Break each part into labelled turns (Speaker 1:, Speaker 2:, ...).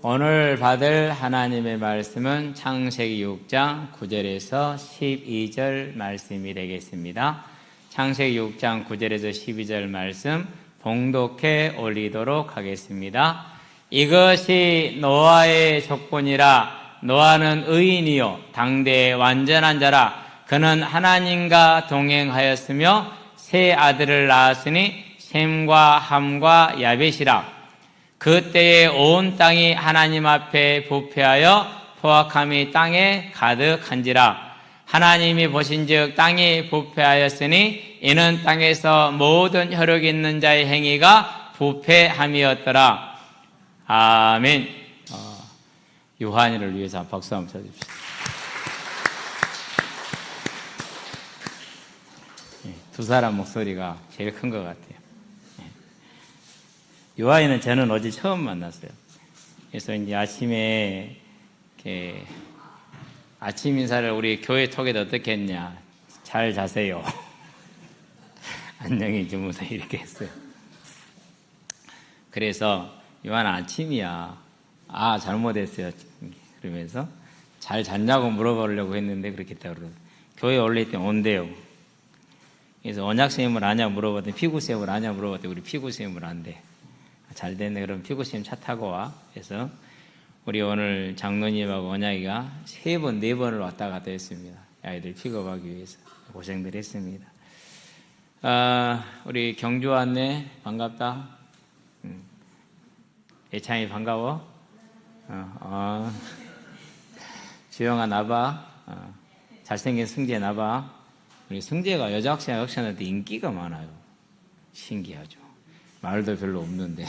Speaker 1: 오늘 받을 하나님의 말씀은 창세기 6장 9절에서 12절 말씀이 되겠습니다. 창세기 6장 9절에서 12절 말씀 봉독해 올리도록 하겠습니다. 이것이 노아의 족본이라. 노아는 의인이요 당대의 완전한 자라. 그는 하나님과 동행하였으며 세 아들을 낳았으니 셈과 함과 야벳이라. 그때에 온 땅이 하나님 앞에 부패하여 포악함이 땅에 가득한지라. 하나님이 보신즉 땅이 부패하였으니 이는 땅에서 모든 혈육 있는 자의 행위가 부패함이었더라. 아멘. 요한이를 위해서 박수 한번 쳐주십시오. 두 사람 목소리가 제일 큰 것 같아요. 요한이는 저는 어제 처음 만났어요. 그래서 이제 아침에 이렇게 아침 인사를 우리 교회 톡에도 어떻게 했냐. 잘 자세요. 안녕히 주무세요. 이렇게 했어요. 그래서 요한 아침이야. 아, 잘못했어요. 그러면서 잘 잤냐고 물어보려고 했는데 그렇게 했다고 그러더라고요. 교회 올릴 때 온대요. 그래서 언약쌤을 아냐 물어봤더니 피구쌤을 아냐 물어봤더니 우리 피구쌤을 안대. 잘 됐네. 그럼 피구쌤 차 타고 와. 그래서 우리 오늘 장로님하고 언약이가 3번, 4번을 왔다 갔다 했습니다. 아이들 픽업하기 위해서 고생들 했습니다. 우리 경주 왔네. 반갑다. 애창이 반가워. 주영아 나봐. 잘생긴 승재 나봐. 우리 승재가 여자 학생한테 인기가 많아요. 신기하죠. 말도 별로 없는데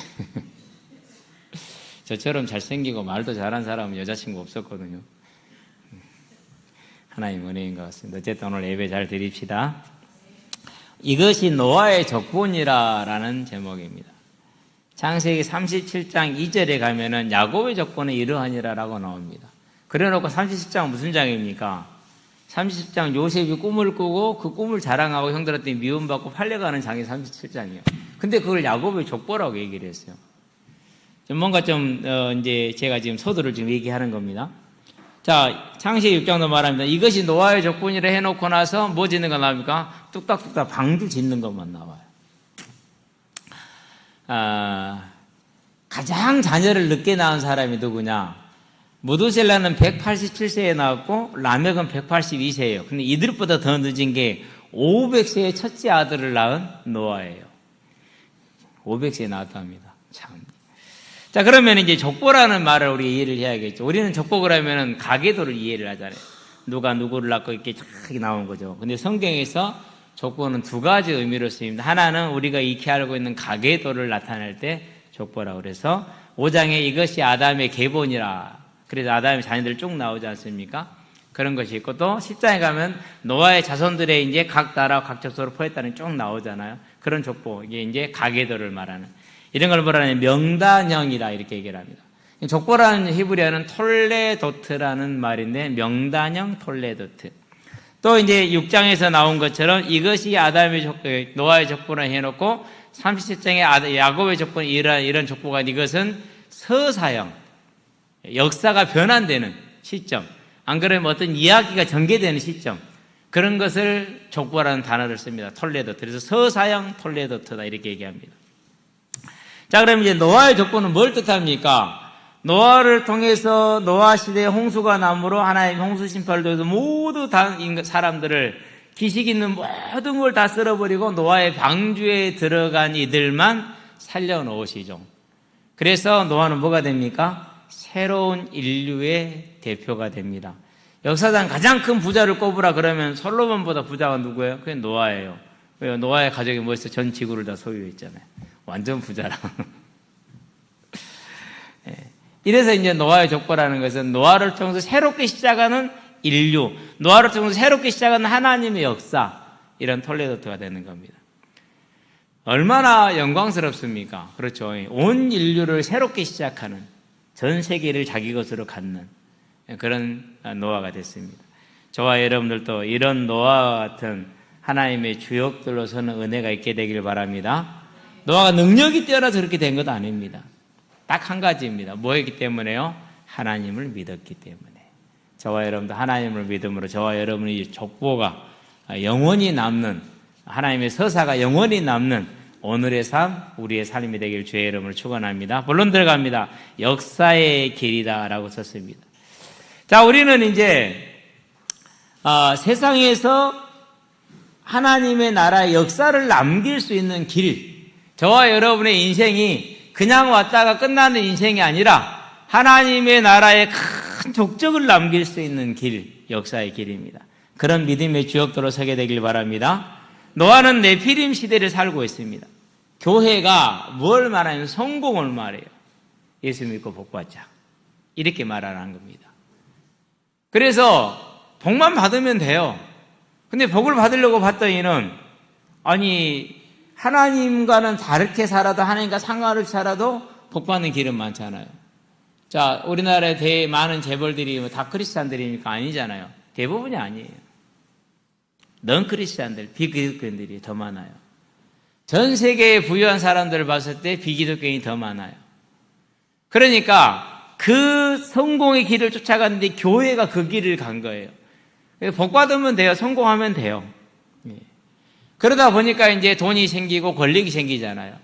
Speaker 1: 저처럼 잘생기고 말도 잘한 사람은 여자친구 없었거든요. 하나님 은혜인 것 같습니다. 어쨌든 오늘 예배 잘 드립시다. 이것이 노아의 족본이라는 제목입니다. 창세기 37장 2절에 가면은 야곱의 족본은 이러하니라라고 나옵니다. 그래놓고 37장은 무슨 장입니까? 37장 요셉이 꿈을 꾸고 그 꿈을 자랑하고 형들한테 미움받고 팔려가는 장이 37장이에요. 근데 그걸 야곱의 족보라고 얘기를 했어요. 뭔가 이제 제가 지금 소도를 지금 얘기하는 겁니다. 자, 창세기 6장도 말합니다. 이것이 노아의 족본이라 해놓고 나서 뭐 짓는 거 나옵니까? 뚝딱뚝딱 방주 짓는 것만 나와요. 가장 자녀를 늦게 낳은 사람이 누구냐? 무두셀라는 187세에 낳았고 라멕은 182세예요. 근데 이들보다 더 늦은 게 500세의 첫째 아들을 낳은 노아예요. 500세에 낳았답니다. 참. 자, 그러면 이제 족보라는 말을 우리 이해를 해야겠죠. 우리는 족보 그러면은 가계도를 이해를 하잖아요. 누가 누구를 낳고 이렇게 쫙 나온 거죠. 근데 성경에서 족보는 두 가지 의미로 쓰입니다. 하나는 우리가 익히 알고 있는 가계도를 나타낼 때 족보라고 그래서 5장에 이것이 아담의 계본이라. 그래서 아담의 자녀들 쭉 나오지 않습니까? 그런 것이 있고 또 10장에 가면 노아의 자손들의 이제 각 나라 각 족속으로 포했다는 쭉 나오잖아요. 그런 족보, 이게 이제 가계도를 말하는 이런 걸 뭐라 하냐면 명단형이다 이렇게 얘기를 합니다. 족보라는 히브리어는 톨레도트라는 말인데 명단형 톨레도트. 또 이제 6장에서 나온 것처럼 이것이 아담의 노아의 족보라 해놓고 37장에 야곱의 족보 이런 족보가 이것은 서사형 역사가 변환되는 시점. 안 그러면 어떤 이야기가 전개되는 시점. 그런 것을 족보라는 단어를 씁니다. 톨레도트. 그래서 서사형 톨레도트다 이렇게 얘기합니다. 자, 그럼 이제 노아의 족보는 뭘 뜻합니까? 노아를 통해서 노아 시대에 홍수가 남으로 하나님 홍수 심판을 통해서 모두 다 사람들을 기식 있는 모든 걸 다 쓸어버리고 노아의 방주에 들어간 이들만 살려놓으시죠. 그래서 노아는 뭐가 됩니까? 새로운 인류의 대표가 됩니다. 역사상 가장 큰 부자를 꼽으라 그러면 솔로몬보다 부자가 누구예요? 그게 노아예요. 왜요? 노아의 가족이 뭐였어요? 전 지구를 다 소유했잖아요. 완전 부자라. 네. 이래서 이제 노아의 족보라는 것은 노아를 통해서 새롭게 시작하는 인류, 노아를 통해서 새롭게 시작하는 하나님의 역사, 이런 톨레도트가 되는 겁니다. 얼마나 영광스럽습니까? 그렇죠. 온 인류를 새롭게 시작하는, 전 세계를 자기 것으로 갖는 그런 노아가 됐습니다. 저와 여러분들도 이런 노아와 같은 하나님의 주역들로 서는 은혜가 있게 되길 바랍니다. 노아가 능력이 뛰어나서 그렇게 된 것도 아닙니다. 딱 한 가지입니다. 뭐였기 때문에요? 하나님을 믿었기 때문에. 저와 여러분도 하나님을 믿음으로 저와 여러분의 족보가 영원히 남는, 하나님의 서사가 영원히 남는 오늘의 삶, 우리의 삶이 되길 주의 이름으로 축원합니다. 본론 들어갑니다. 역사의 길이다라고 썼습니다. 자, 우리는 이제 세상에서 하나님의 나라의 역사를 남길 수 있는 길, 저와 여러분의 인생이 그냥 왔다가 끝나는 인생이 아니라 하나님의 나라의 큰 족적을 남길 수 있는 길, 역사의 길입니다. 그런 믿음의 주역도로 서게 되길 바랍니다. 노아는 네피림 시대를 살고 있습니다. 교회가 뭘 말하냐면 성공을 말해요. 예수 믿고 복 받자, 이렇게 말하는 겁니다. 그래서 복만 받으면 돼요. 근데 복을 받으려고 봤더니는, 아니 하나님과는 다르게 살아도, 하나님과 상관없이 살아도 복 받는 길은 많잖아요. 자, 우리나라의 많은 재벌들이 다 크리스찬들이니까 아니잖아요. 대부분이 아니에요. 넌 크리스찬들, 비기독교인들이 더 많아요. 전 세계의 부유한 사람들을 봤을 때 비기독교인이 더 많아요. 그러니까 그 성공의 길을 쫓아갔는데 교회가 그 길을 간 거예요. 복 받으면 돼요. 성공하면 돼요. 그러다 보니까 이제 돈이 생기고 권력이 생기잖아요.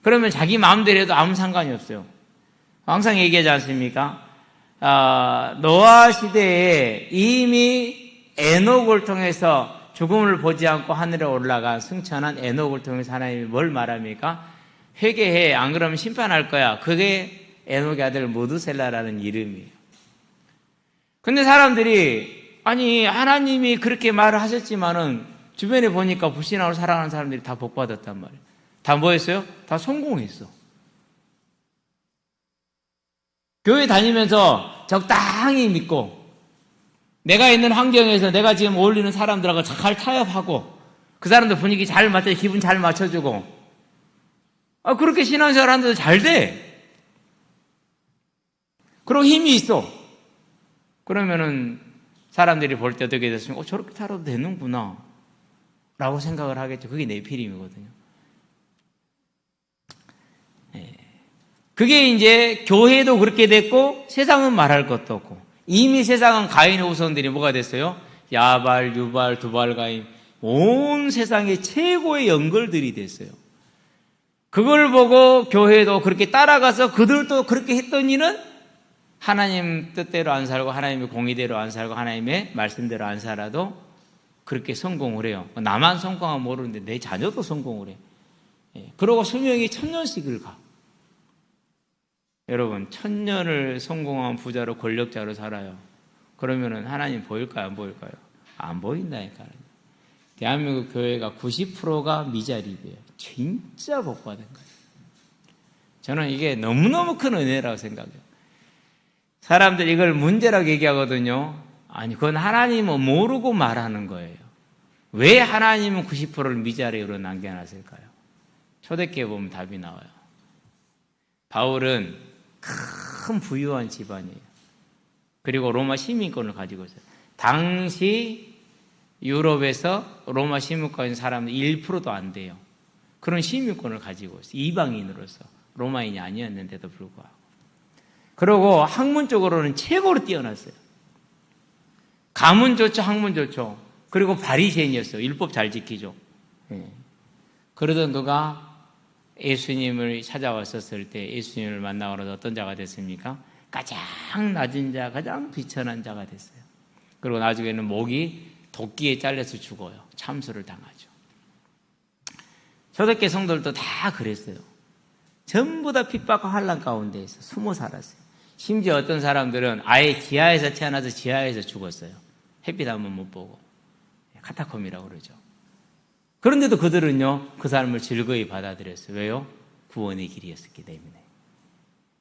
Speaker 1: 그러면 자기 마음대로 해도 아무 상관이 없어요. 항상 얘기하지 않습니까? 노아 시대에 이미 에녹을 통해서 죽음을 보지 않고 하늘에 올라간 승천한 에녹을 통해서 하나님이 뭘 말합니까? 회개해, 안 그러면 심판할 거야. 그게 에녹의 아들 무드셀라라는 이름이에요. 근데 사람들이, 아니 하나님이 그렇게 말을 하셨지만은 주변에 보니까 불신앙으로 살아가는 사람들이 다 복 받았단 말이에요. 다 뭐했어요? 다 성공했어. 교회 다니면서 적당히 믿고, 내가 있는 환경에서 내가 지금 어울리는 사람들하고 잘 타협하고, 그 사람들 분위기 잘 맞춰, 기분 잘 맞춰주고, 그렇게 신앙생활 하는데도 잘 돼. 그리고 힘이 있어. 그러면은 사람들이 볼 때 어떻게 됐습니까? 저렇게 살아도 되는구나 라고 생각을 하겠죠. 그게 네피림이거든요. 그게 이제 교회도 그렇게 됐고, 세상은 말할 것도 없고, 이미 세상은 가인의 후손들이 뭐가 됐어요? 야발, 유발, 두발, 가인, 온 세상의 최고의 연걸들이 됐어요. 그걸 보고 교회도 그렇게 따라가서 그들도 그렇게 했더니는 하나님 뜻대로 안 살고, 하나님의 공의대로 안 살고, 하나님의 말씀대로 안 살아도 그렇게 성공을 해요. 나만 성공하면 모르는데 내 자녀도 성공을 해. 그러고 수명이 1000년씩을 가. 여러분, 1000년을 성공한 부자로 권력자로 살아요. 그러면은 하나님 보일까요? 안 보일까요? 안 보인다니까요. 대한민국 교회가 90%가 미자립이에요. 진짜 복 받은 거예요. 저는 이게 너무너무 큰 은혜라고 생각해요. 사람들 이걸 문제라고 얘기하거든요. 아니, 그건 하나님은 모르고 말하는 거예요. 왜 하나님은 90%를 미자립으로 남겨놨을까요? 초대교회 보면 답이 나와요. 바울은 큰 부유한 집안이에요. 그리고 로마 시민권을 가지고 있어요. 당시 유럽에서 로마 시민권인 사람은 1%도 안 돼요. 그런 시민권을 가지고 있어요. 이방인으로서. 로마인이 아니었는데도 불구하고. 그리고 학문 쪽으로는 최고로 뛰어났어요. 가문 좋죠, 학문 좋죠. 그리고 바리새인이었어요. 율법 잘 지키죠. 그러던 그가 예수님을 찾아왔었을 때 예수님을 만나고 어떤 자가 됐습니까? 가장 낮은 자, 가장 비천한 자가 됐어요. 그리고 나중에는 목이 도끼에 잘려서 죽어요. 참수를 당하죠. 초대교회 성도들도 다 그랬어요. 전부 다 핍박과 환난 가운데에서 숨어 살았어요. 심지어 어떤 사람들은 아예 지하에서 태어나서 지하에서 죽었어요. 햇빛 한번 못 보고. 카타콤이라고 그러죠. 그런데도 그들은요, 그 삶을 즐거이 받아들였어요. 왜요? 구원의 길이었기 때문에.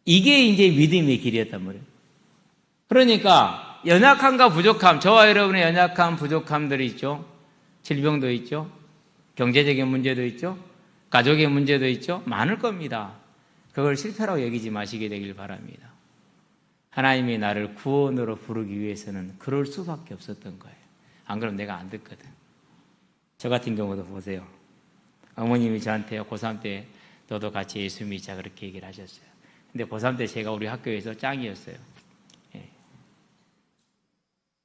Speaker 1: 이게 이제 믿음의 길이었단 말이에요. 그러니까 연약함과 부족함, 저와 여러분의 연약함, 부족함들이 있죠. 질병도 있죠. 경제적인 문제도 있죠. 가족의 문제도 있죠. 많을 겁니다. 그걸 실패라고 여기지 마시게 되길 바랍니다. 하나님이 나를 구원으로 부르기 위해서는 그럴 수밖에 없었던 거예요. 안 그러면 내가 안 듣거든. 저 같은 경우도 보세요. 어머님이 저한테 고3 때 너도 같이 예수 믿자 그렇게 얘기를 하셨어요. 근데 고3 때 제가 우리 학교에서 짱이었어요. 예.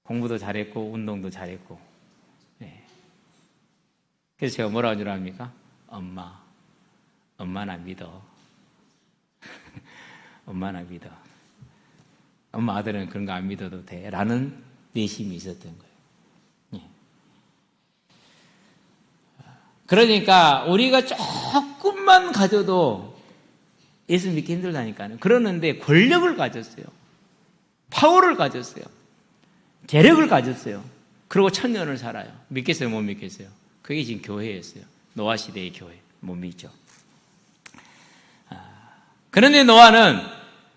Speaker 1: 공부도 잘했고 운동도 잘했고. 예. 그래서 제가 뭐라고 줄 압니까? 엄마 나 믿어. 엄마 나 믿어. 엄마 아들은 그런 거 안 믿어도 돼 라는 내심이 있었던 거예요. 예. 그러니까 우리가 조금만 가져도 예수 믿기 힘들다니까요. 그러는데 권력을 가졌어요. 파워를 가졌어요. 재력을 가졌어요. 그리고 천년을 살아요. 믿겠어요? 못 믿겠어요? 그게 지금 교회였어요. 노아 시대의 교회. 못 믿죠. 그런데 노아는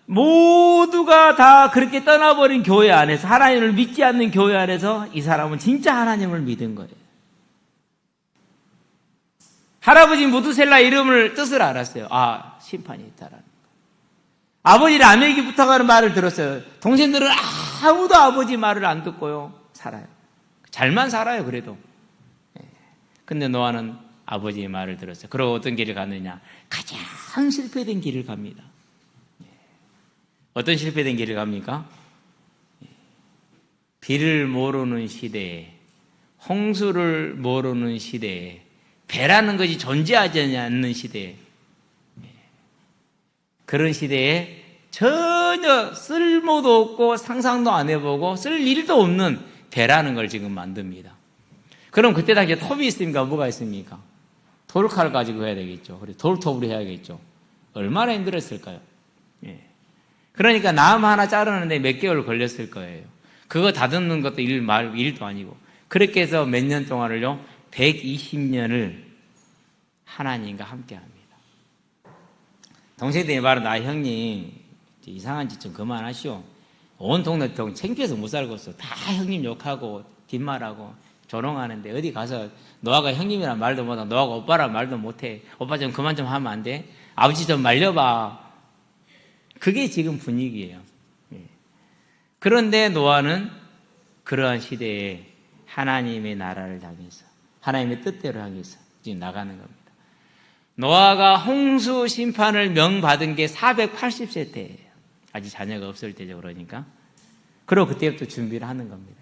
Speaker 1: 모두가 다 그렇게 떠나버린 교회 안에서, 하나님을 믿지 않는 교회 안에서 이 사람은 진짜 하나님을 믿은 거예요. 할아버지 무두셀라 이름을 뜻을 알았어요. 아, 심판이 있다라는 거. 아버지 라멕이 부탁하는 말을 들었어요. 동생들은 아무도 아버지 말을 안 듣고요 살아요. 잘만 살아요. 그래도. 근데 노아는 아버지의 말을 들었어요. 그리고 어떤 길을 갔느냐? 가장 실패된 길을 갑니다. 어떤 실패된 길을 갑니까? 비를 모르는 시대에, 홍수를 모르는 시대에, 배라는 것이 존재하지 않는 시대에, 그런 시대에 전혀 쓸모도 없고 상상도 안 해보고 쓸 일도 없는 배라는 걸 지금 만듭니다. 그럼 그때 당시에 톱이 있습니까? 뭐가 있습니까? 돌칼 가지고 해야 되겠죠. 그리고 돌톱으로 해야겠죠. 얼마나 힘들었을까요? 예. 그러니까 나무 하나 자르는데 몇 개월 걸렸을 거예요. 그거 다듬는 것도 일도 아니고. 그렇게 해서 몇 년 동안을요, 120년을 하나님과 함께 합니다. 동생들이 말은, 나 형님, 이상한 짓 좀 그만하시오. 온 동네 창피해서 못 살겠어. 다 형님 욕하고, 뒷말하고, 조롱하는데, 어디 가서 노아가 형님이란 말도 못하고, 노아가 오빠란 말도 못해. 오빠 좀 그만 좀 하면 안 돼? 아버지 좀 말려봐. 그게 지금 분위기예요. 그런데 노아는 그러한 시대에 하나님의 나라를 향해서, 하나님의 뜻대로 향해서 지금 나가는 겁니다. 노아가 홍수 심판을 명받은 게 480세 때예요. 아직 자녀가 없을 때죠. 그러니까. 그리고 그때부터 준비를 하는 겁니다.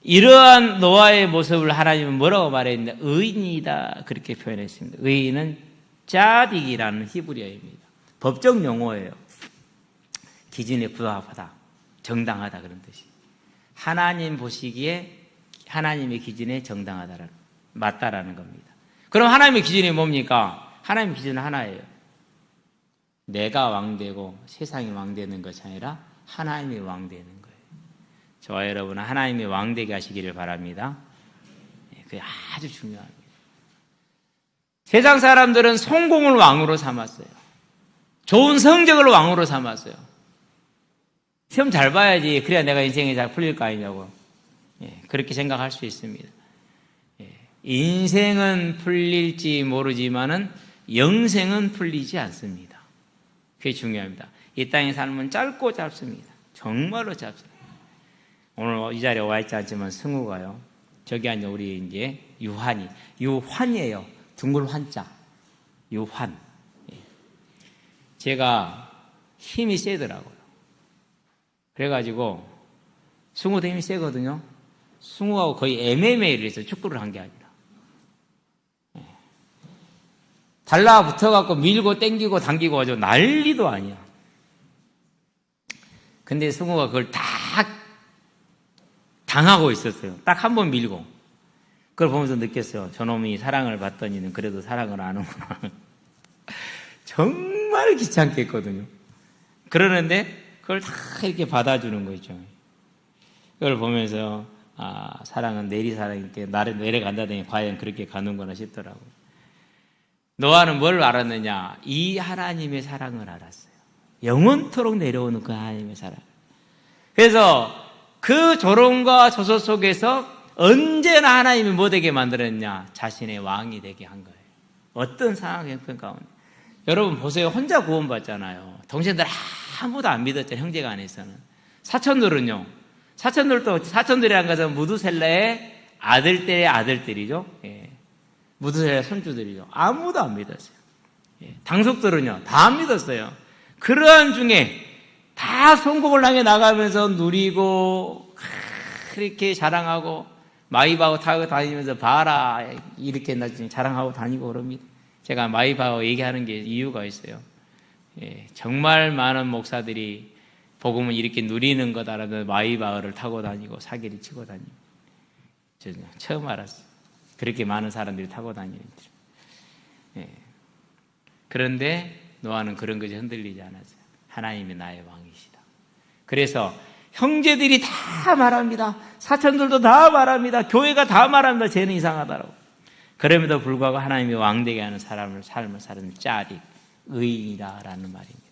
Speaker 1: 이러한 노아의 모습을 하나님은 뭐라고 말했는데, 의인이다 그렇게 표현했습니다. 의인은 짜딕이라는 히브리어입니다. 법적 용어예요. 기준에 부합하다, 정당하다 그런 뜻이. 하나님 보시기에 하나님의 기준에 정당하다라는, 맞다라는 겁니다. 그럼 하나님의 기준이 뭡니까? 하나님의 기준은 하나예요. 내가 왕되고 세상이 왕되는 것이 아니라 하나님이 왕되는 거예요. 저와 여러분은 하나님이 왕되게 하시기를 바랍니다. 그게 아주 중요합니다. 세상 사람들은 성공을 왕으로 삼았어요. 좋은 성적을 왕으로 삼았어요. 시험 잘 봐야지, 그래야 내가 인생이 잘 풀릴 거 아니냐고. 그렇게 생각할 수 있습니다. 인생은 풀릴지 모르지만은 영생은 풀리지 않습니다. 그게 중요합니다. 이 땅의 삶은 짧고 짧습니다. 정말로 짧습니다. 오늘 이 자리에 와 있지 않지만 승우가요, 저기 앉아 우리 이제 유환이에요. 둥글 환자. 유환. 제가 힘이 세더라고요. 그래가지고 승우도 힘이 세거든요. 승우하고 거의 MMA를 해서 축구를 한 게 아니라 달라붙어갖고 밀고 땡기고 당기고 아주 난리도 아니야. 근데 승우가 그걸 다 당하고 있었어요. 딱 한 번 밀고. 그걸 보면서 느꼈어요. 저놈이 사랑을 받더니는 그래도 사랑을 안 하는구나. 정말 귀찮게 했거든요. 그러는데 그걸 다 이렇게 받아주는 거죠. 그걸 보면서 사랑은 내리사랑이니까 내려간다더니 과연 그렇게 가는구나 싶더라고요. 노아는 뭘 알았느냐? 이 하나님의 사랑을 알았어요. 영원토록 내려오는 그 하나님의 사랑. 그래서 그 조롱과 조소 속에서 언제나 하나님이 뭐 되게 만들었냐? 자신의 왕이 되게 한 거예요. 어떤 상황 형편 가운데. 여러분 보세요. 혼자 구원받잖아요. 동생들 아무도 안 믿었잖아요. 형제가 안에서는. 사촌들은요. 사촌들이란 것은 무두셀라의 아들들의 아들들이죠. 무두셀라의 손주들이죠. 아무도 안 믿었어요. 당숙들은요, 다 믿었어요. 그러한 중에 다 성공을 향해 나가면서 누리고, 그렇게 자랑하고, 마이바흐 타고 다니면서 봐라, 이렇게 나중에 자랑하고 다니고 그럽니다. 제가 마이바흐 얘기하는 게 이유가 있어요. 정말 많은 목사들이 복음은 이렇게 누리는 거다라는 마이바흐를 타고 다니고 사기를 치고 다니고. 저는 처음 알았어요. 그렇게 많은 사람들이 타고 다니는 줄. 그런데 노아는 그런 것이 흔들리지 않았어요. 하나님이 나의 왕이시다. 그래서 형제들이 다 말합니다. 사촌들도 다 말합니다. 교회가 다 말합니다. 쟤는 이상하다라고. 그럼에도 불구하고 하나님이 왕되게 하는 삶을 사는 짜릿, 의인이다라는 말입니다.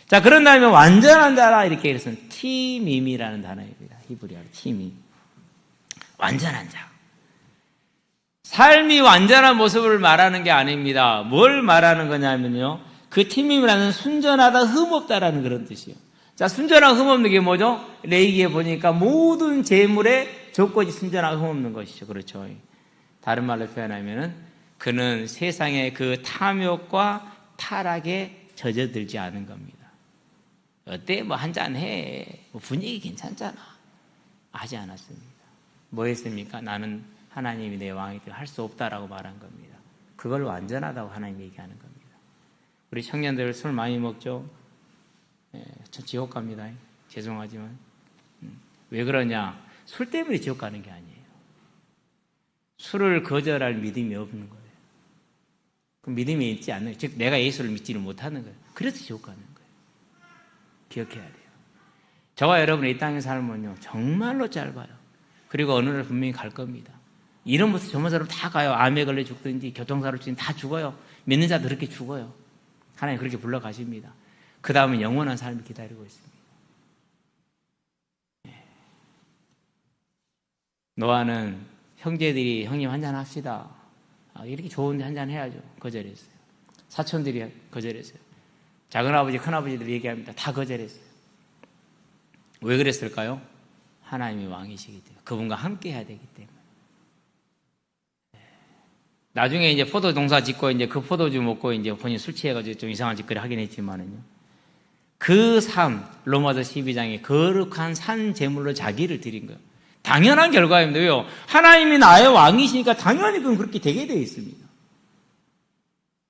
Speaker 1: 자, 그런 다음에 완전한 자라 이렇게 해서 티밈이라는 단어입니다. 히브리어로 티밈. 완전한 자. 삶이 완전한 모습을 말하는 게 아닙니다. 뭘 말하는 거냐면요. 그 티밈이라는 순전하다, 흠없다라는 그런 뜻이에요. 자, 순전하고 흠없는 게 뭐죠? 레위기에 보니까 모든 재물의 조건이 순전하고 흠없는 것이죠. 그렇죠. 다른 말로 표현하면은 그는 세상의 그 탐욕과 타락에 젖어들지 않은 겁니다. 어때? 뭐 한잔 해. 뭐 분위기 괜찮잖아. 하지 않았습니다. 뭐 했습니까? 나는 하나님이 내 왕이 되어 할 수 없다라고 말한 겁니다. 그걸 완전하다고 하나님이 얘기하는 겁니다. 우리 청년들 술 많이 먹죠? 저 지옥 갑니다. 죄송하지만. 왜 그러냐? 술 때문에 지옥 가는 게 아니에요. 술을 거절할 믿음이 없는 거예요. 그 믿음이 있지 않는, 즉 내가 예수를 믿지를 못하는 거예요. 그래서 지옥 가는 거예요. 기억해야 돼요. 저와 여러분의 이 땅의 삶은요, 정말로 짧아요. 그리고 어느 날 분명히 갈 겁니다. 이름부터 저마저로 다 가요. 암에 걸려 죽든지 교통사고로 죽든지 다 죽어요. 믿는 자도 그렇게 죽어요. 하나님 그렇게 불러가십니다. 그 다음은 영원한 삶이 기다리고 있습니다. 노아는 형제들이 형님 한잔 합시다. 이렇게 좋은데 한잔 해야죠. 거절했어요. 사촌들이 거절했어요. 작은아버지, 큰아버지들이 얘기합니다. 다 거절했어요. 왜 그랬을까요? 하나님이 왕이시기 때문에. 그분과 함께 해야 되기 때문에. 나중에 이제 포도 농사 짓고 이제 그 포도주 먹고 이제 본인 술 취해가지고 좀 이상한 짓거리 하긴 했지만은요. 그 삶, 로마서 12장에 거룩한 산 제물로 자기를 드린 거예요. 당연한 결과입니다. 왜요? 하나님이 나의 왕이시니까 당연히 그건 그렇게 되게 되어 있습니다.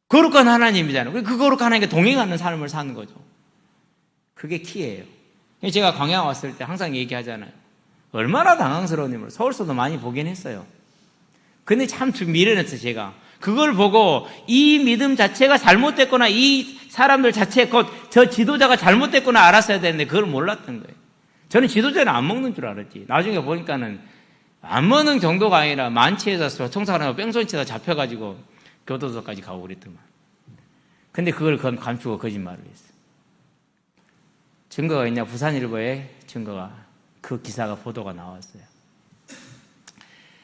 Speaker 1: 거룩한 하나님이잖아요. 그 거룩한 하나님과 동행하는 삶을 사는 거죠. 그게 키예요. 제가 광야 왔을 때 항상 얘기하잖아요. 얼마나 당황스러운 일을 서울서도 많이 보긴 했어요. 근데 참 미련했어요, 제가. 그걸 보고 이 믿음 자체가 잘못됐거나 이 사람들 자체 곧 저 지도자가 잘못됐거나 알았어야 되는데 그걸 몰랐던 거예요. 저는 지도자는 안 먹는 줄 알았지. 나중에 보니까는 안 먹는 정도가 아니라 만취해서 총사하고 뺑소니치다 잡혀가지고 교도소까지 가고 그랬더만. 근데 그걸 감추고 거짓말을 했어요. 증거가 있냐? 부산일보에 증거가, 그 기사가 보도가 나왔어요.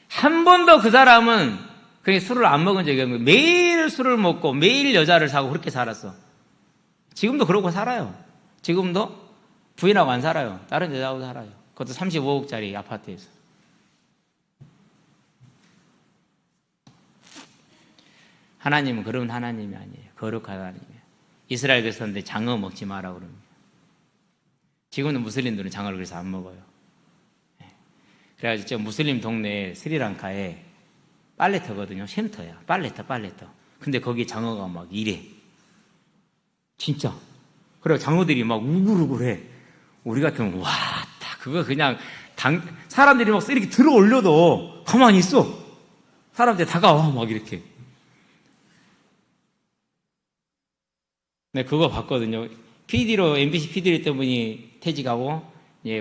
Speaker 1: 한 번도 그 사람은 그냥 술을 안 먹은 적이 없는 거예요. 매일 술을 먹고 매일 여자를 사고 그렇게 살았어. 지금도 그러고 살아요. 지금도 부인하고 안 살아요. 다른 여자하고 살아요. 그것도 35억짜리 아파트에서. 하나님은 그런 하나님이 아니에요. 거룩한 하나님이에요. 이스라엘 백성들 장어 먹지 마라 그럽니다. 지금도 무슬림들은 장어를 그래서 안 먹어요. 그래가지고 저 무슬림 동네 스리랑카에 빨래터거든요. 쉼터야. 빨래터. 근데 거기 장어가 막 이래. 진짜. 그래 장어들이 막 우글우글해. 우리 같으면 와, 그거 그냥 사람들이 막 이렇게 들어 올려도 가만히 있어. 사람들이 다가와 막 이렇게. 네, 그거 봤거든요. PD로 MBC PD로 했던 분이 퇴직하고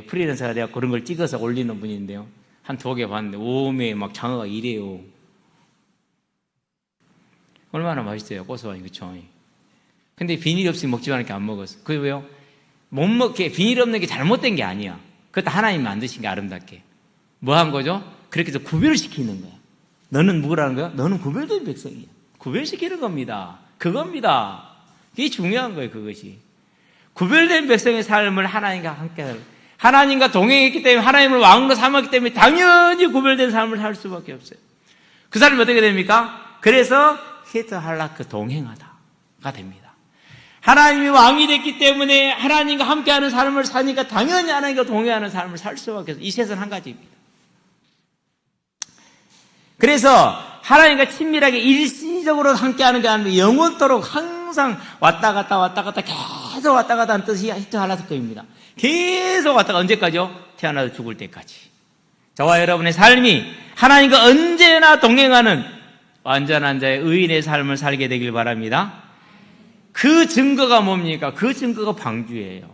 Speaker 1: 프리랜서가 돼서 그런 걸 찍어서 올리는 분인데요. 한 2개 봤는데 오메 막 장어가 이래요. 얼마나 맛있어요. 고소하니. 그쵸? 근데 비닐 없이 먹지 않으니까 안 먹었어. 그게 왜요? 못 먹게 비닐 없는 게 잘못된 게 아니야. 그것도 하나님이 만드신 게 아름답게. 뭐 한 거죠? 그렇게 해서 구별을 시키는 거야. 너는 누구라는 거야? 너는 구별된 백성이야. 구별시키는 겁니다. 그겁니다. 그게 중요한 거예요. 그것이. 구별된 백성의 삶을 하나님과 함께 하나님과 동행했기 때문에 하나님을 왕으로 삼았기 때문에 당연히 구별된 삶을 살 수밖에 없어요. 그 사람이 어떻게 됩니까? 그래서 히트 할라크 동행하다. 됩니다. 하나님이 왕이 됐기 때문에 하나님과 함께하는 삶을 사니까 당연히 하나님과 동행하는 삶을 살 수밖에 없어요. 이 셋은 한 가지입니다. 그래서 하나님과 친밀하게 일시적으로 함께하는 게 아니라 영원토록 항상 왔다 갔다 계속 왔다 갔다 하는 뜻이 하나씩 거입니다. 계속 왔다 갔다 언제까지요? 태어나서 죽을 때까지. 저와 여러분의 삶이 하나님과 언제나 동행하는 완전한 자의 의인의 삶을 살게 되길 바랍니다. 그 증거가 뭡니까? 그 증거가 방주예요.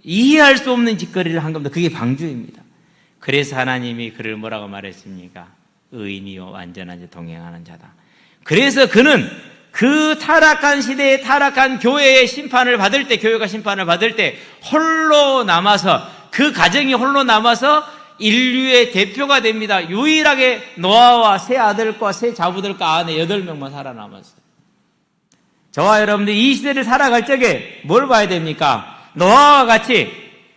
Speaker 1: 이해할 수 없는 짓거리를 한 겁니다. 그게 방주입니다. 그래서 하나님이 그를 뭐라고 말했습니까? 의인이요 완전한 자 동행하는 자다. 그래서 그는 그 타락한 시대에 타락한 교회의 심판을 받을 때, 교회가 심판을 받을 때 홀로 남아서, 그 가정이 홀로 남아서 인류의 대표가 됩니다. 유일하게 노아와 세 아들과 세 자부들과 아내 8명만 살아남았어요. 저와 여러분들 이 시대를 살아갈 적에 뭘 봐야 됩니까? 노아와 같이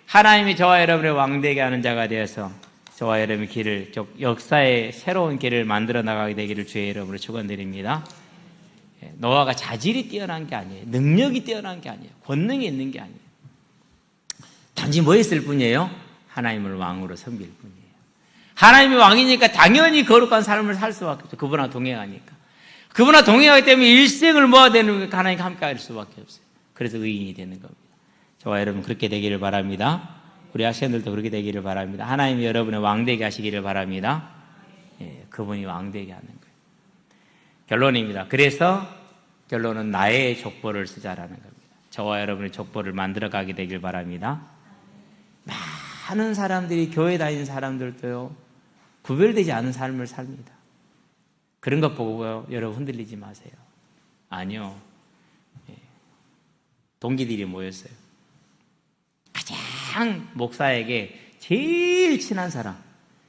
Speaker 1: 하나님이 저와 여러분의 왕되게 하는 자가 되어서 저와 여러분의 길을, 역사의 새로운 길을 만들어 나가게 되기를 주의 이름으로 축원드립니다. 노아가 자질이 뛰어난 게 아니에요. 능력이 뛰어난 게 아니에요. 권능이 있는 게 아니에요. 단지 뭐 했을 뿐이에요? 하나님을 왕으로 섬길 뿐이에요. 하나님이 왕이니까 당연히 거룩한 삶을 살 수밖에 없어요. 그분과 동행하니까. 그분과 동행하기 때문에 일생을 모아야 되는 거 하나님과 함께 할 수밖에 없어요. 그래서 의인이 되는 겁니다. 저와 여러분 그렇게 되기를 바랍니다. 우리 학생들도 그렇게 되기를 바랍니다. 하나님이 여러분의 왕되게 하시기를 바랍니다. 그분이 왕되게 하는 거예요. 결론입니다. 그래서 결론은 나의 족보를 쓰자라는 겁니다. 저와 여러분의 족보를 만들어가게 되길 바랍니다. 많은 사람들이, 교회 다니는 사람들도요, 구별되지 않은 삶을 삽니다. 그런 것 보고요, 여러분 흔들리지 마세요. 아니요. 동기들이 모였어요. 가장 목사에게 제일 친한 사람,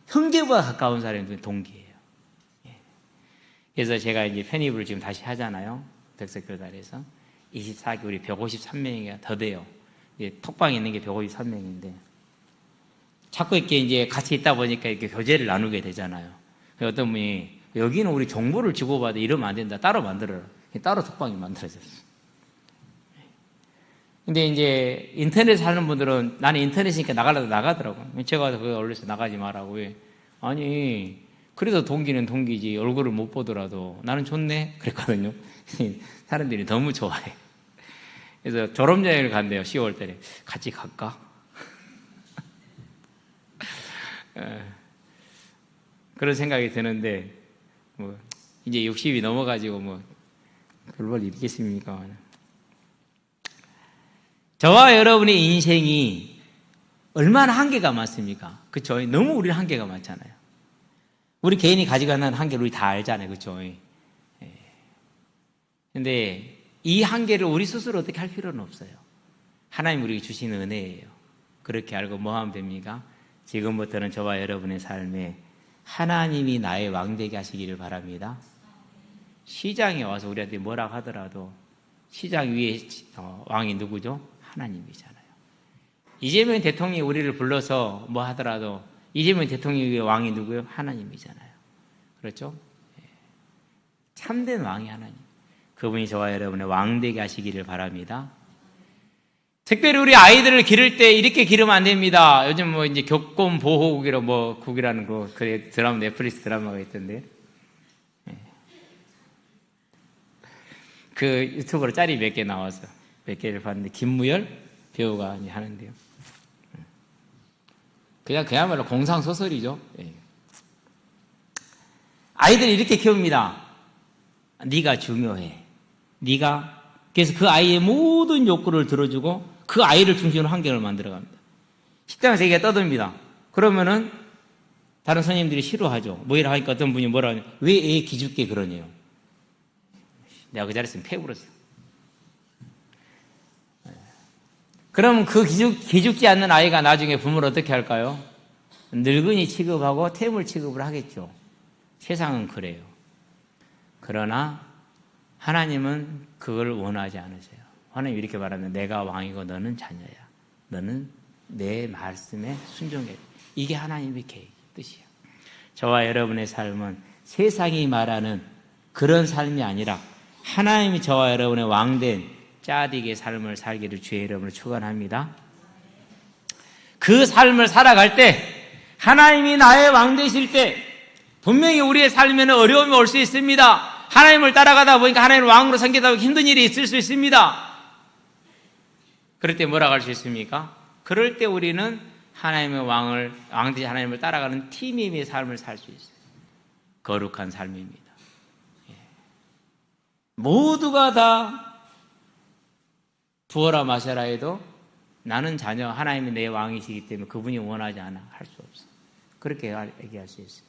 Speaker 1: 형제보다 가까운 사람이 동기예요. 그래서 제가 이제 편입을 지금 다시 하잖아요. 백석교단에서. 24기 우리 153명이 더 돼요. 톡방에 있는 게 153명인데. 자꾸 이렇게 이제 같이 있다 보니까 이렇게 교제를 나누게 되잖아요. 어떤 분이 여기는 우리 정보를 주고받아 이러면 안 된다. 따로 만들어라. 따로 톡방이 만들어졌어요. 근데 이제 인터넷 사는 분들은 나는 인터넷이니까 나가려도 나가더라고요. 제가 그거 올려서 나가지 말라고. 왜? 아니, 그래도 동기는 동기지. 얼굴을 못 보더라도 나는 좋네. 그랬거든요. 사람들이 너무 좋아해. 그래서 졸업여행을 간대요. 10월 달에. 같이 갈까? 그런 생각이 드는데, 뭐, 이제 60이 넘어가지고 뭐, 별볼 일 있겠습니까? 저와 여러분의 인생이 얼마나 한계가 많습니까? 그쵸? 너무 우리 한계가 많잖아요. 우리 개인이 가지고 있는 한계를 우리 다 알잖아요. 그쵸? 근데 이 한계를 우리 스스로 어떻게 할 필요는 없어요. 하나님 우리에게 주시는 은혜예요. 그렇게 알고 뭐 하면 됩니까? 지금부터는 저와 여러분의 삶에 하나님이 나의 왕되게 하시기를 바랍니다. 시장에 와서 우리한테 뭐라고 하더라도 시장 위에 왕이 누구죠? 하나님이잖아요. 이재명 대통령이 우리를 불러서 뭐 하더라도 이재명 대통령 위에 왕이 누구예요? 하나님이잖아요. 그렇죠? 참된 왕이 하나님. 그분이 저와 여러분의 왕되게 하시기를 바랍니다. 특별히 우리 아이들을 기를 때 이렇게 기르면 안 됩니다. 요즘 뭐 이제 교권 보호국이라 뭐 국이라는 거 그래 드라마 넷플릭스 드라마가 있던데. 그 유튜브로 짤이 몇 개 나와서 몇 개를 봤는데 김무열 배우가 하는데요. 그야말로 공상 소설이죠. 아이들 이렇게 키웁니다. 네가 중요해. 네가 그래서 그 아이의 모든 욕구를 들어주고 그 아이를 중심으로 환경을 만들어갑니다. 식당에서 얘기가 떠듭니다. 그러면은 다른 선생님들이 싫어하죠. 뭐 이라 하니까 어떤 분이 뭐라 하냐. 왜 애 기죽게 그러냐요. 내가 그 자리에 있으면 패불었어. 그럼 그 기죽지 않는 아이가 나중에 부모를 어떻게 할까요? 늙은이 취급하고 태물 취급을 하겠죠. 세상은 그래요. 그러나 하나님은 그걸 원하지 않으세요. 하나님 이렇게 말하면 내가 왕이고 너는 자녀야. 너는 내 말씀에 순종해. 이게 하나님의 계획, 뜻이에요. 저와 여러분의 삶은 세상이 말하는 그런 삶이 아니라 하나님이 저와 여러분의 왕된 짜디게 삶을 살기를 주의 이름으로 축원합니다. 그 삶을 살아갈 때 하나님이 나의 왕 되실 때 분명히 우리의 삶에는 어려움이 올 수 있습니다. 하나님을 따라가다 보니까 하나님을 왕으로 섬기다 보니까 힘든 일이 있을 수 있습니다. 그럴 때 뭐라고 할 수 있습니까? 그럴 때 우리는 하나님의 왕되신 하나님을 따라가는 팀임의 삶을 살 수 있어요. 거룩한 삶입니다. 모두가 다 부어라 마셔라 해도 나는 자녀 하나님이 내 왕이시기 때문에 그분이 원하지 않아 할 수 없어. 그렇게 얘기할 수 있어요.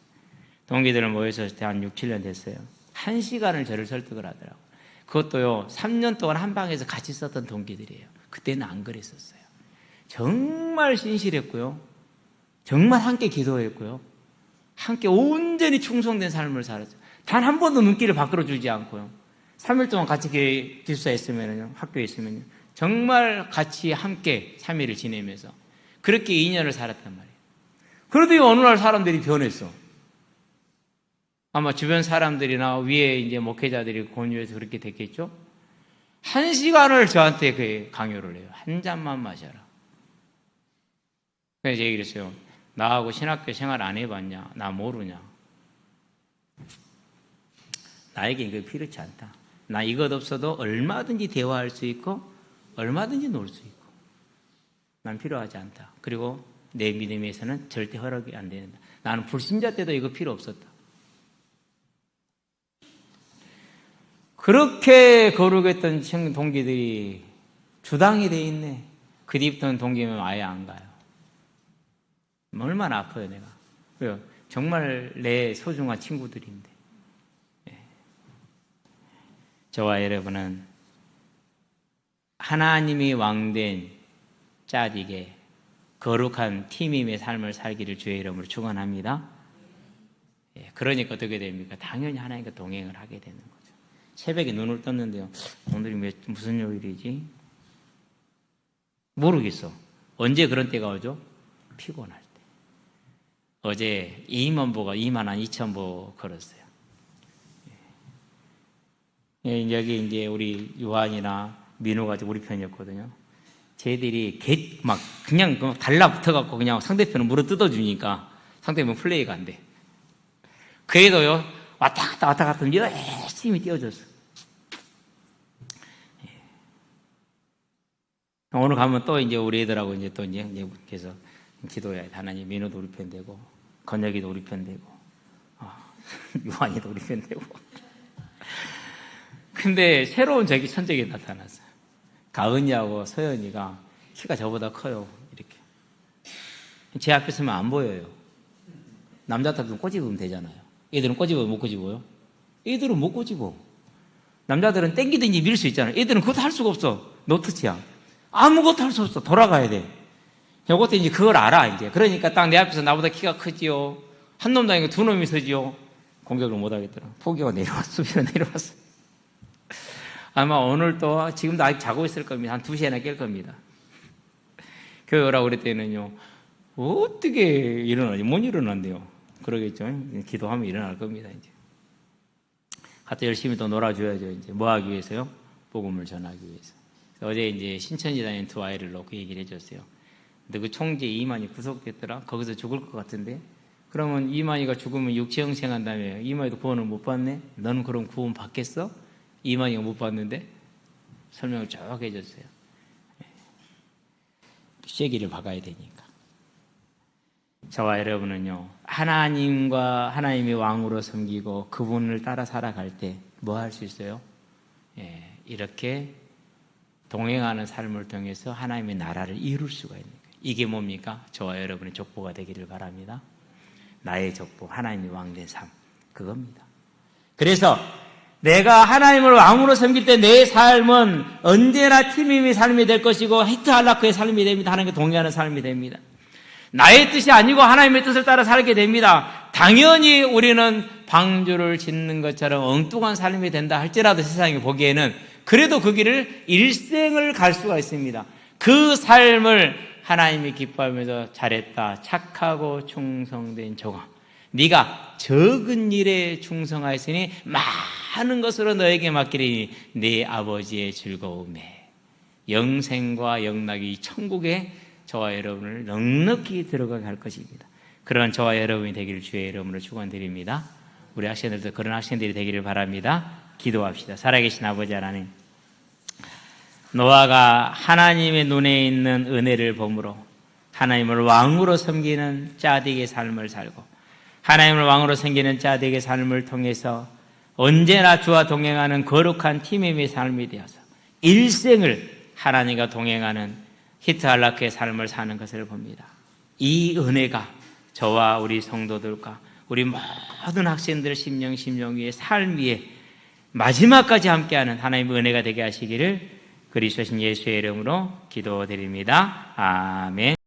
Speaker 1: 동기들을 모여서 한 6, 7년 됐어요. 1시간을 저를 설득을 하더라고요. 그것도요 3년 동안 한 방에서 같이 썼던 동기들이에요. 그때는 안 그랬었어요. 정말 신실했고요, 정말 함께 기도했고요, 함께 온전히 충성된 삶을 살았죠. 단 한 번도 눈길을 밖으로 주지 않고요, 3일 동안 같이 기숙사에 학교에 있으면요, 정말 같이 함께 3일을 지내면서 그렇게 2년을 살았단 말이에요. 그래도 어느 날 사람들이 변했어. 아마 주변 사람들이나 위에 이제 목회자들이 권유해서 그렇게 됐겠죠? 1시간을 저한테 그 강요를 해요. 한 잔만 마셔라. 그래서 얘기를 했어요. 나하고 신학교 생활 안 해봤냐? 나 모르냐? 나에게 이거 필요치 않다. 나 이것 없어도 얼마든지 대화할 수 있고 얼마든지 놀 수 있고 난 필요하지 않다. 그리고 내 믿음에서는 절대 허락이 안 된다. 나는 불신자 때도 이거 필요 없었다. 그렇게 거룩했던 동기들이 주당이 돼 있네. 그 뒤부터는 동기면 아예 안 가요. 얼마나 아파요 내가. 그래요. 정말 내 소중한 친구들인데. 저와 여러분은 하나님이 왕된 짜디게 거룩한 팀임의 삶을 살기를 주의 이름으로 축원합니다. 그러니까 어떻게 됩니까? 당연히 하나님과 동행을 하게 되는 거죠. 새벽에 눈을 떴는데요, 오늘이 무슨 요일이지? 모르겠어. 언제 그런 때가 오죠? 피곤할 때. 어제 22,000보 걸었어요. 여기 이제 우리 요한이나 민호가 우리 편이었거든요. 쟤들이 그냥 달라붙어갖고 그냥 상대편을 물어 뜯어주니까 상대편 플레이가 안 돼. 그래도요, 왔다 갔다 열심히 뛰어줬어. 오늘 가면 또 이제 우리 애들하고 이제 또 이제 그래서 기도해야 돼. 하나님, 민호도 우리 편 되고, 건혁이도 우리 편 되고, 요한이도 우리 편 되고. 근데 새로운 천적이 나타났어요. 가은이하고 서연이가 키가 저보다 커요. 이렇게. 제 앞에 서면 안 보여요. 남자들은 꼬집으면 되잖아요. 애들은 꼬집어요, 못 꼬집어요? 애들은 못 꼬집어. 남자들은 땡기든지 밀 수 있잖아요. 애들은 그것도 할 수가 없어. 노트치야. 아무것도 할 수 없어. 돌아가야 돼. 요것도 이제 그걸 알아, 이제. 그러니까 딱 내 앞에서 나보다 키가 크지요. 한 놈도 아니고 두 놈이 서지요. 공격을 못 하겠더라. 포기가 내려왔어. 수비가 내려왔어. 아마 오늘 또 지금도 아직 자고 있을 겁니다. 한 2시에나 깰 겁니다. 교회 오라고 그랬더니요, 어떻게 일어나지? 못 일어난대요. 그러겠죠. 기도하면 일어날 겁니다, 이제. 갖다 열심히 또 놀아줘야죠. 이제 뭐 하기 위해서요? 복음을 전하기 위해서. 어제 이제 신천지 다니는 두 아이를 놓고 얘기를 해줬어요. 근데 그 총재 이만희 구속됐더라? 거기서 죽을 것 같은데? 그러면 이만희가 죽으면 육체형생 한다며. 이만희도 구원을 못 받네? 너는 그럼 구원 받겠어? 이만희가 못 받는데? 설명을 쭉 해줬어요. 쐐기를 박아야 되니까. 저와 여러분은요, 하나님의 왕으로 섬기고 그분을 따라 살아갈 때 뭐 할 수 있어요? 이렇게 동행하는 삶을 통해서 하나님의 나라를 이룰 수가 있는 거예요. 이게 뭡니까? 저와 여러분의 족보가 되기를 바랍니다. 나의 족보, 하나님의 왕된 삶, 그겁니다. 그래서 내가 하나님을 왕으로 섬길 때 내 삶은 언제나 팀임의 삶이 될 것이고 히트 할라크의 삶이 됩니다. 하나님과 동행하는 삶이 됩니다. 나의 뜻이 아니고 하나님의 뜻을 따라 살게 됩니다. 당연히 우리는 방주를 짓는 것처럼 엉뚱한 삶이 된다 할지라도 세상이 보기에는 그래도 그 길을 일생을 갈 수가 있습니다. 그 삶을 하나님이 기뻐하면서 잘했다, 착하고 충성된 종아, 네가 적은 일에 충성하였으니 많은 것으로 너에게 맡기리니 네 아버지의 즐거움에 영생과 영락이 천국에 저와 여러분을 넉넉히 들어가게 할 것입니다. 그런 저와 여러분이 되기를 주의 이름으로 축원드립니다. 우리 학생들도 그런 학생들이 되기를 바랍니다. 기도합시다. 살아계신 아버지 하나님, 노아가 하나님의 눈에 있는 은혜를 보므로 하나님을 왕으로 섬기는 짜디의 삶을 살고 하나님을 왕으로 섬기는 짜디의 삶을 통해서 언제나 주와 동행하는 거룩한 팀의 삶이 되어서 일생을 하나님과 동행하는 히트할라크의 삶을 사는 것을 봅니다. 이 은혜가 저와 우리 성도들과 우리 모든 학생들 심령 위에 삶 위에 마지막까지 함께하는 하나님의 은혜가 되게 하시기를 그리스도신 예수의 이름으로 기도드립니다. 아멘.